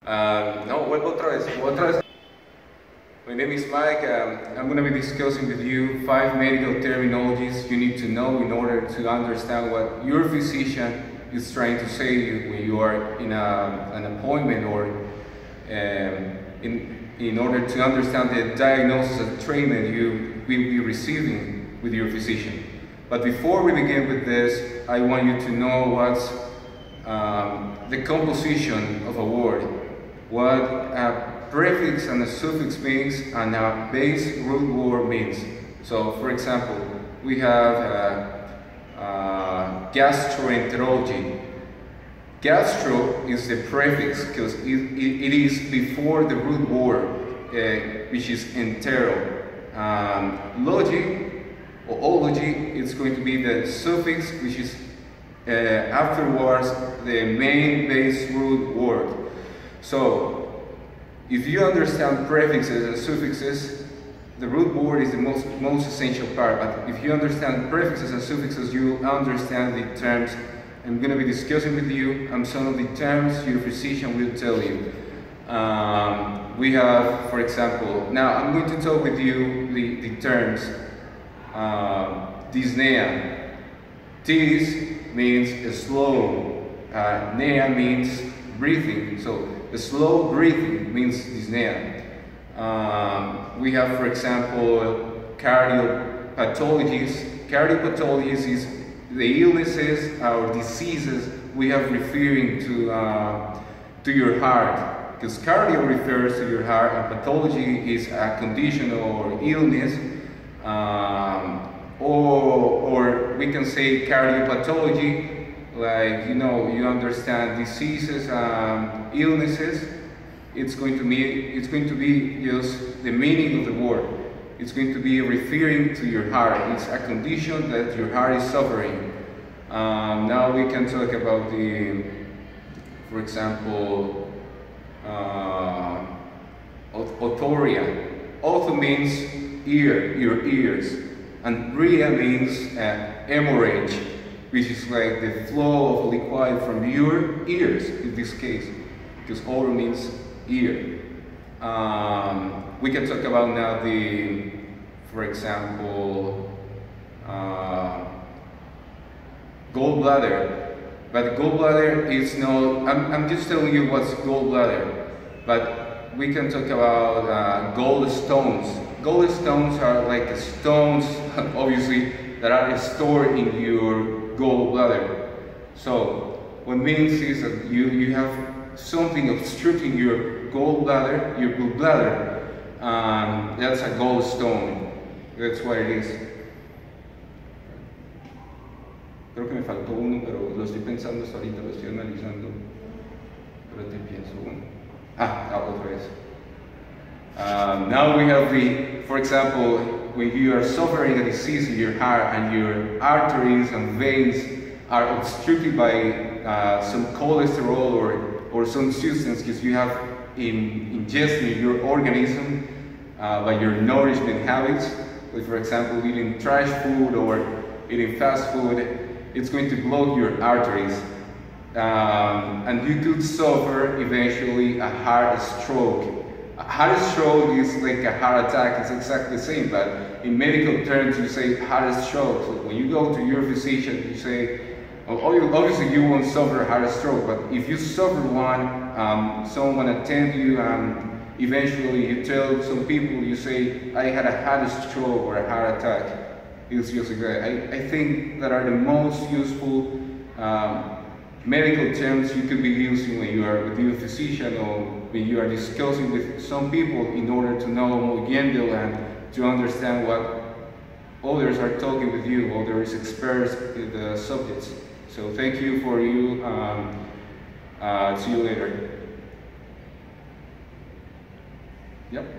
No, vuelvo otra vez. My name is Mike. I'm going to be discussing with you 5 medical terminologies you need to know in order to understand what your physician is trying to say when you are in an appointment, or in order to understand the diagnosis and treatment you will be receiving with your physician. But before we begin with this, I want you to know what's the composition of a word, what a prefix and a suffix means, and a base root word means. So, for example, we have gastroenterology. Gastro is the prefix because it is before the root word, which is entero. Logy or ology is going to be the suffix, which is afterwards the main base root word. So, if you understand prefixes and suffixes, the root word is the most essential part. But if you understand prefixes and suffixes, you understand the terms I'm going to be discussing with you, and some of the terms your physician will tell you. We have, for example, now I'm going to talk with you the terms dyspnea. Dys means slow, nea means breathing. So the slow breathing means dyspnea. We have, for example, cardiopathologies. Cardiopathologies is the illnesses or diseases we have referring to your heart, because cardio refers to your heart and pathology is a condition or illness, or we can say cardiopathology, like, you understand diseases, illnesses. It's going to be just the meaning of the word. It's going to be referring to your heart. It's a condition that your heart is suffering. Now we can talk about for example, otorrhea. Otho means ear, your ears, and rhea means hemorrhage, which is like the flow of liquid from your ears in this case, because oro means ear. We can talk about now for example, gallbladder. But gallbladder is not, I'm just telling you what's gallbladder. But we can talk about gallstones. Gallstones are like stones, obviously, that are stored in your gallbladder. So what it means is that you have something obstructing your gallbladder, your gallbladder. That's a gallstone. That's what it is. Creo que me faltó uno, pero lo estoy pensando hasta ahorita, lo estoy analizando. Pero te pienso uno. Otra vez. Now we have for example, when you are suffering a disease in your heart and your arteries and veins are obstructed by some cholesterol or some substance because you have ingested in your organism by your nourishment habits, like for example eating trash food or eating fast food, it's going to block your arteries. And you could suffer eventually a heart stroke. A heart stroke is like a heart attack, it's exactly the same, but in medical terms you say heart stroke. So when you go to your physician, you say, obviously you won't suffer a heart stroke, but if you suffer one, someone attend you and eventually you tell some people, you say, I had a heart stroke or a heart attack. It's just I think that are the most useful medical terms you could be using when you are with your physician or when you are discussing with some people in order to know moviendo and to understand what others are talking with you, others experts in the subjects. So thank you for you. See you later. Yep.